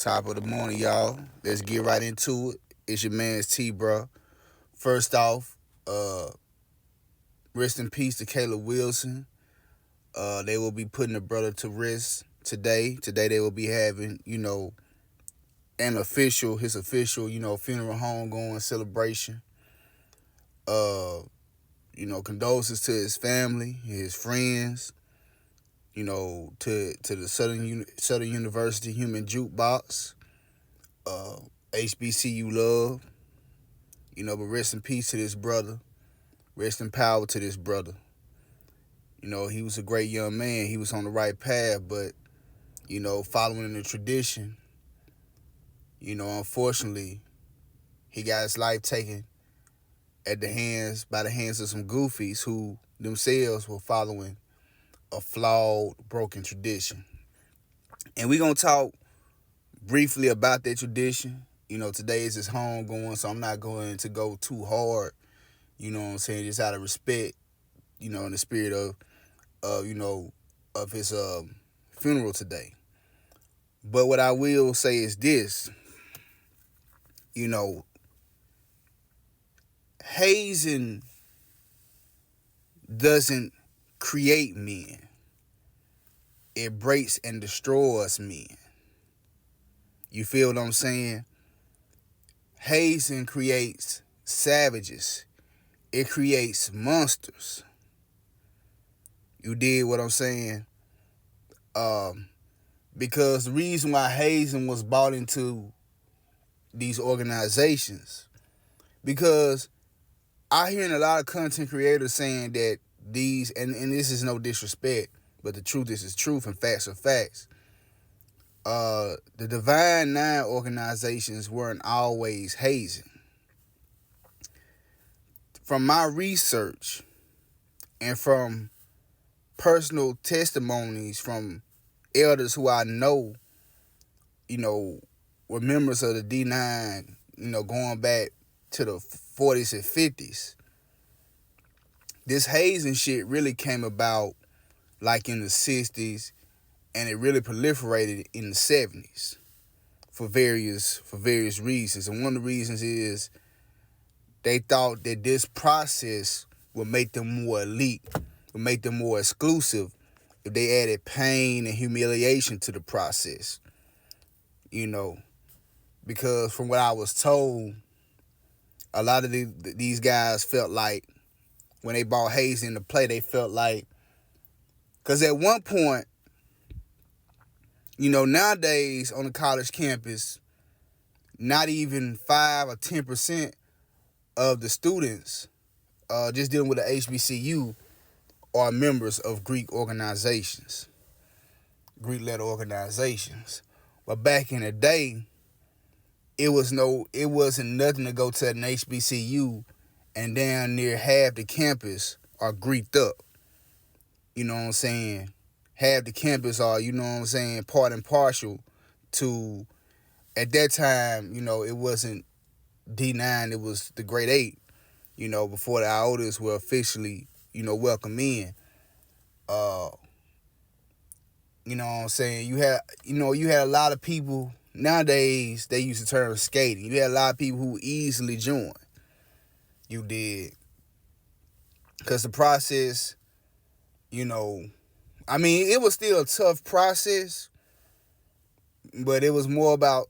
Top of the morning, y'all. Let's get right into it. It's your man's T, bro. First off, rest in peace to Caleb Wilson. They will be putting the brother to rest today. Today they will be having, his official, funeral homegoing celebration. Uh, condolences to his family, his friends, to the Southern University Human Jukebox, HBCU love, but rest in peace to this brother. Rest in power to this brother. He was a great young man. He was on the right path, but, following the tradition, unfortunately, he got his life taken by the hands of some goofies who themselves were following a flawed, broken tradition. And we're going to talk briefly about that tradition. Today is his home going, so I'm not going to go too hard, just out of respect, in the spirit of his funeral today. But what I will say is this, hazing doesn't create men. It breaks and destroys men. You feel what I'm saying? Hazing creates savages. It creates monsters. You dig what I'm saying? Because the reason why hazing was brought into these organizations, because I hearing a lot of content creators saying that these, and this is no disrespect, but the truth is truth and facts are facts. The Divine Nine organizations weren't always hazing. From my research and from personal testimonies from elders who I know, were members of the D9, going back to the 40s and 50s. This hazing shit really came about like in the 60s, and it really proliferated in the 70s for various reasons. And one of the reasons is they thought that this process would make them more elite, would make them more exclusive if they added pain and humiliation to the process. Because from what I was told, a lot of these guys felt like when they brought hazing into play, they felt like, because at one point, nowadays on the college campus, not even 5 or 10% of the students just dealing with the HBCU are members of Greek organizations, Greek-led organizations. But back in the day, it wasn't nothing to go to an HBCU and down near half the campus are Greeked up. You know what I'm saying? Half the campus are, part and partial to, at that time, it wasn't D9, it was the grade 8, before the IOTAs were officially, welcome in. You know what I'm saying? You had a lot of people, nowadays, they use the term skating. You had a lot of people who easily joined. You did. Because the process, it was still a tough process, but it was more about,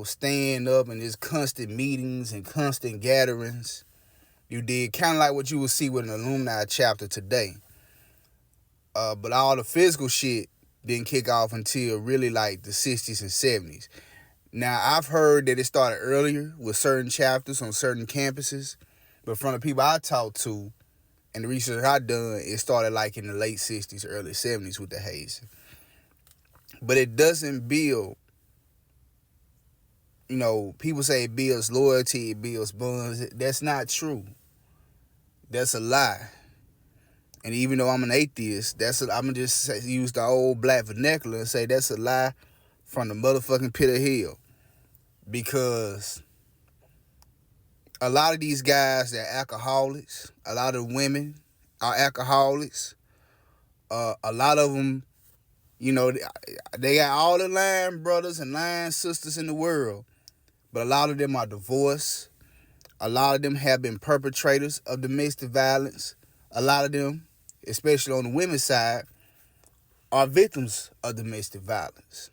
staying up and just constant meetings and constant gatherings. You did kind of like what you would see with an alumni chapter today. But all the physical shit didn't kick off until really like the 60s and 70s. Now, I've heard that it started earlier with certain chapters on certain campuses, but from the people I talked to and the research I done, it started like in the late 60s, early 70s with the hazing. But it doesn't build, people say it builds loyalty, it builds bonds. That's not true. That's a lie. And even though I'm an atheist, I'm going to just use the old black vernacular and say that's a lie from the motherfucking pit of hell. Because a lot of these guys, they're alcoholics. A lot of women are alcoholics. A lot of them, You know, they got all the line brothers and line sisters in the world, but a lot of them are divorced. A lot of them have been perpetrators of domestic violence. A lot of them, especially on the women's side, are victims of domestic violence.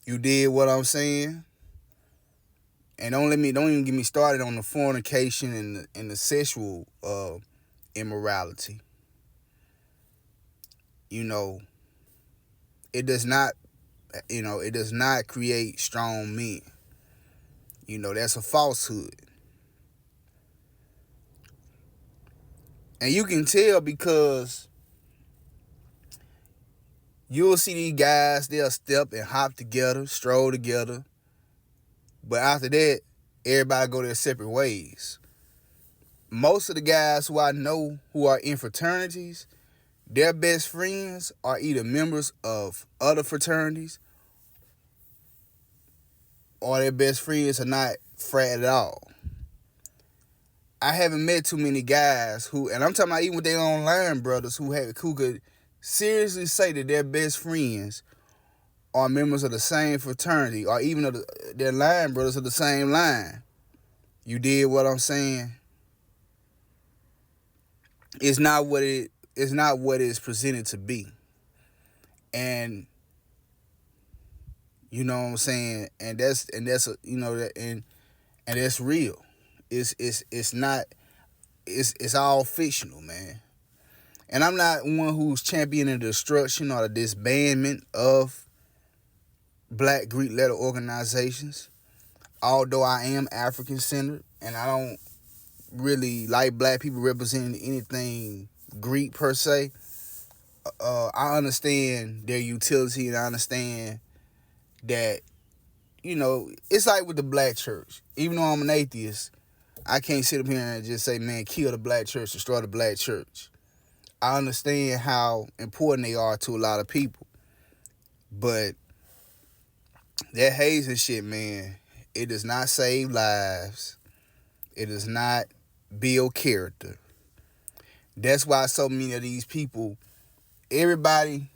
You did what I'm saying? And don't even get me started on the fornication and the sexual immorality. You know, it does not create strong men. You know, that's a falsehood. And you can tell because you'll see these guys, they'll step and hop together, stroll together. But after that, everybody go their separate ways. Most of the guys who I know who are in fraternities, their best friends are either members of other fraternities or their best friends are not frat at all. I haven't met too many guys who, and I'm talking about even with their own line brothers who could seriously say that their best friends are members of the same fraternity or even of their line brothers of the same line. You did what I'm saying? It's not what it's presented to be. And you know what I'm saying? And that's real. It's all fictional, man. And I'm not one who's championing the destruction or the disbandment of Black Greek letter organizations. Although I am African-centered and I don't really like black people representing anything Greek per se, I understand their utility and I understand that, it's like with the black church. Even though I'm an atheist, I can't sit up here and just say, man, kill the black church, destroy the black church. I understand how important they are to a lot of people. But that hazing shit, man, it does not save lives. It does not build character. That's why so many of these people, everybody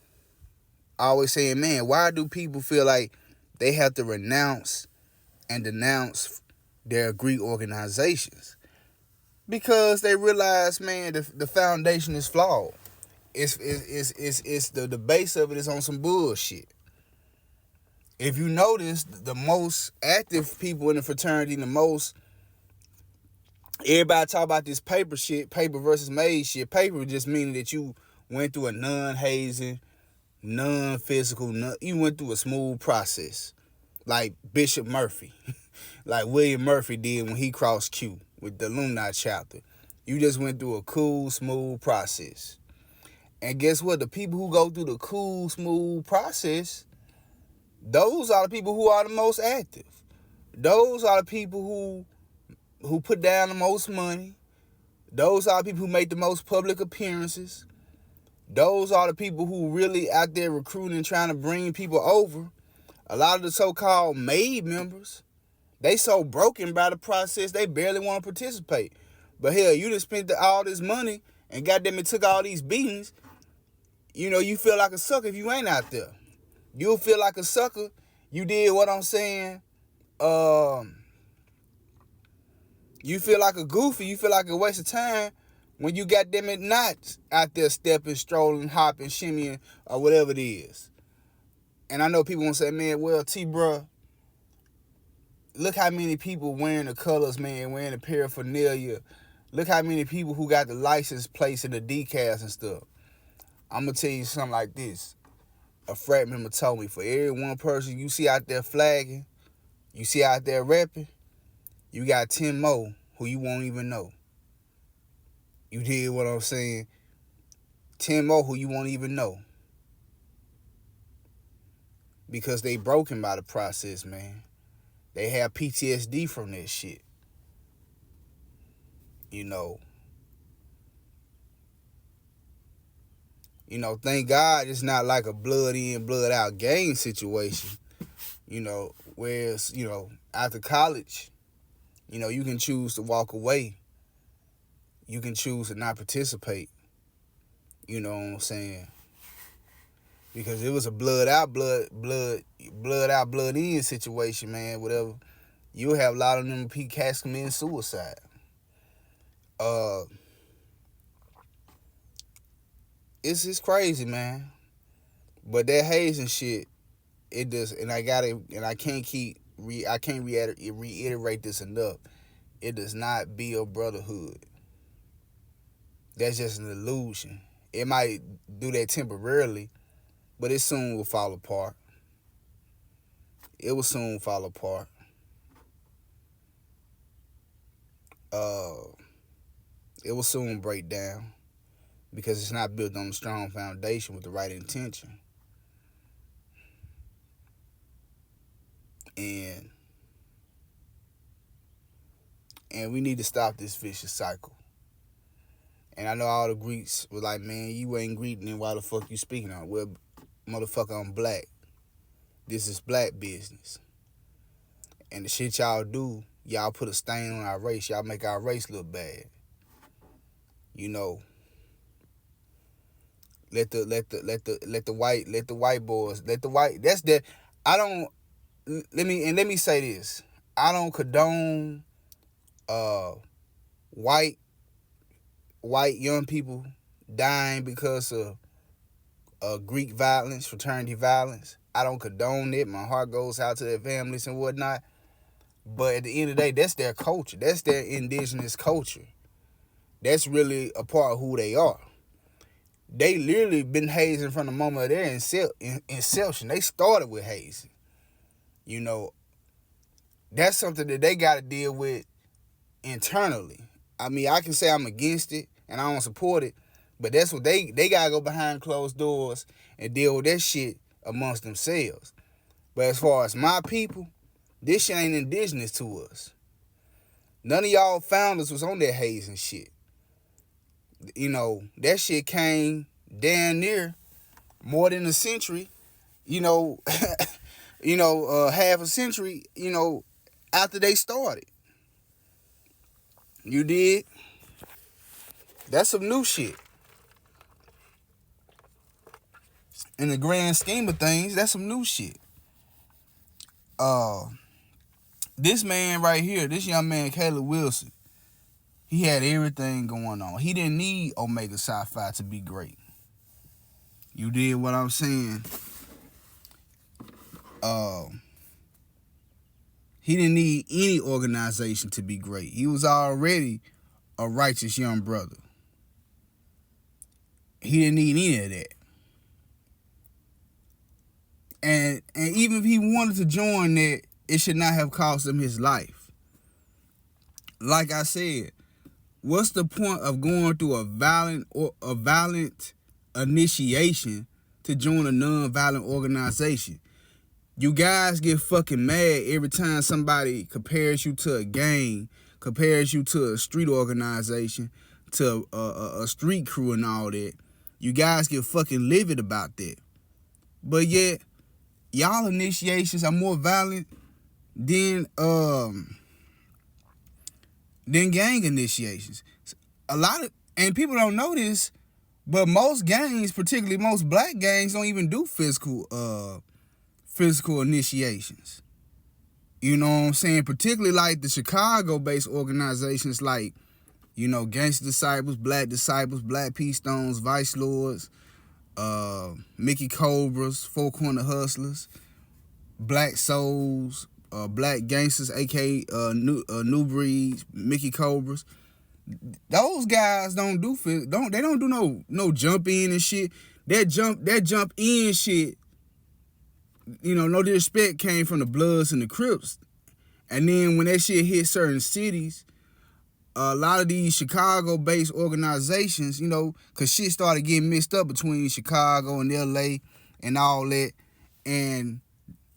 always saying, man, why do people feel like they have to renounce and denounce their Greek organizations? Because they realize, man, the foundation is flawed. It's the base of it is on some bullshit. If you notice, the most active people in the fraternity, everybody talk about this paper shit, paper versus made shit. Paper just meaning that you went through a non-hazing, non-physical, you went through a smooth process. Like Bishop Murphy, like William Murphy did when he crossed Q with the alumni chapter. You just went through a cool, smooth process. And guess what? The people who go through the cool, smooth process, those are the people who are the most active. Those are the people who put down the most money. Those are the people who make the most public appearances. Those are the people who really out there recruiting and trying to bring people over. A lot of the so-called made members, they so broken by the process, they barely want to participate. But hell, you just spent all this money and goddamn it took all these beatings. You feel like a sucker if you ain't out there. You'll feel like a sucker. You did what I'm saying. You feel like a goofy. You feel like a waste of time when you goddamn it not out there stepping, strolling, hopping, shimmying, or whatever it is. And I know people gonna say, man, well, T-bruh, look how many people wearing the colors, man, wearing the paraphernalia. Look how many people who got the license plates and the decals and stuff. I'm gonna tell you something like this. A frat member told me, for every one person you see out there flagging, you see out there repping, you got 10 more who you won't even know. You did what I'm saying? 10 more who you won't even know. Because they broken by the process, man. They have PTSD from that shit. Thank God it's not like a blood in, blood out gang situation. Whereas, after college, you can choose to walk away. You can choose to not participate. You know what I'm saying? because it was a blood out, blood in situation, man. Whatever. You'll have a lot of them cats committing suicide. Uh, it's crazy, man. But that hazing shit, it does, and I can't reiterate this enough. It does not build brotherhood. That's just an illusion. It might do that temporarily, but it soon will fall apart. It will soon fall apart. Uh, it will soon break down because it's not built on a strong foundation with the right intention. And we need to stop this vicious cycle. And I know all the Greeks were like, man, you ain't Greek, then why the fuck you speaking on? Well, motherfucker, I'm black. This is black business. And the shit y'all do, y'all put a stain on our race. Y'all make our race look bad. You know, let the white boys, that's that. I don't, let me say this. I don't condone white young people dying because of Greek violence, fraternity violence. I don't condone it. My heart goes out to their families and whatnot. But at the end of the day, that's their culture. That's their indigenous culture. That's really a part of who they are. They literally been hazing from the moment of their inception. They started with hazing. You know, that's something that they got to deal with internally. I mean, I can say I'm against it and I don't support it, but that's what they got to go behind closed doors and deal with that shit amongst themselves. But as far as my people, this shit ain't indigenous to us. None of y'all founders was on that hazing shit. You know, that shit came damn near more than a century, half a century, after they started. You did? That's some new shit. In the grand scheme of things, that's some new shit. This man right here, this young man, Caleb Wilson, he had everything going on. He didn't need Omega Sci-Fi to be great. You did what I'm saying? He didn't need any organization to be great. He was already a righteous young brother. He didn't need any of that. And even if he wanted to join that, it should not have cost him his life. Like I said, what's the point of going through a violent initiation to join a non-violent organization? You guys get fucking mad every time somebody compares you to a gang, compares you to a street organization, to a street crew and all that. You guys get fucking livid about that. But yet, y'all initiations are more violent than gang initiations. And people don't know this, but most gangs, particularly most black gangs, don't even do physical initiations. You know what I'm saying? Particularly like the Chicago-based organizations like, Gangster Disciples, Black Peace Stones, Vice Lords, Mickey Cobras, Four Corner Hustlers, Black Souls, Black Gangsters, aka New Breeds, Mickey Cobras. Those guys don't do no jump in and shit. That jump in shit, no disrespect, came from the Bloods and the Crips. And then when that shit hit certain cities, a lot of these Chicago-based organizations, because shit started getting mixed up between Chicago and LA and all that. And,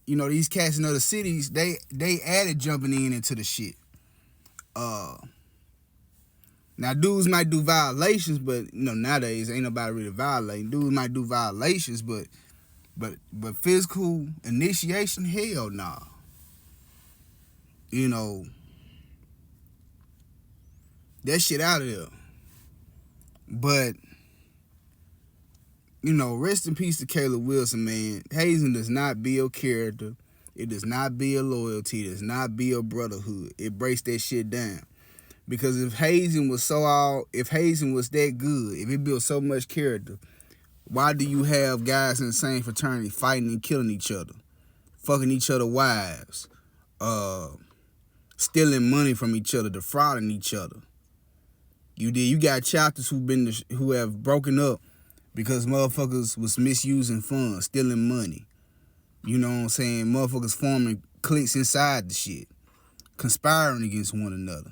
these cats in other cities, they added jumping in into the shit. Now, dudes might do violations, but, nowadays ain't nobody really violating. Dudes might do violations, but physical initiation, hell nah. That shit out of there. But rest in peace to Caleb Wilson, man. Hazing does not build character. It does not build loyalty. It does not build brotherhood. It breaks that shit down. Because if Hazing was that good, if it built so much character, why do you have guys in the same fraternity fighting and killing each other, fucking each other wives, stealing money from each other, defrauding each other? You got chapters who have broken up because motherfuckers was misusing funds, stealing money. You know what I'm saying? Motherfuckers forming cliques inside the shit, conspiring against one another.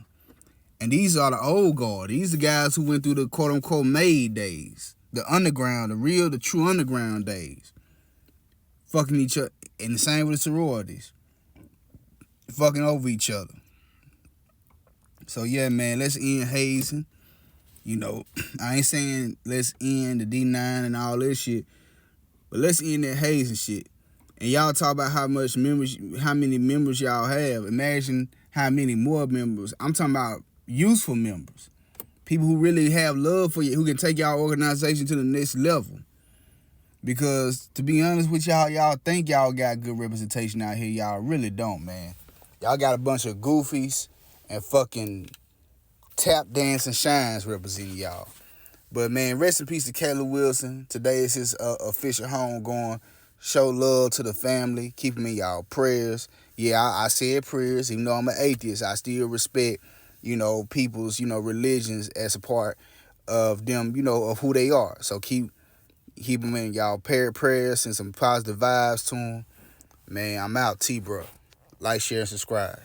And these are the old guard. These are the guys who went through the quote-unquote made days, the underground, the true underground days. Fucking each other. And the same with the sororities. Fucking over each other. So, yeah, man, let's end hazing. I ain't saying let's end the D9 and all this shit, but let's end that hazing shit. And y'all talk about how many members y'all have. Imagine how many more members. I'm talking about useful members. People who really have love for you, who can take y'all organization to the next level. Because, to be honest with y'all think y'all got good representation out here. Y'all really don't, man. Y'all got a bunch of goofies and fucking tap dancing shines representing y'all. But, man, rest in peace to Caleb Wilson. Today is his official homegoing. Show love to the family. Keep him in y'all prayers. Yeah, I said prayers. Even though I'm an atheist, I still respect, people's, religions as a part of them, of who they are. So keep them in y'all prayers and some positive vibes to them. Man, I'm out, T-Bro. Like, share, and subscribe.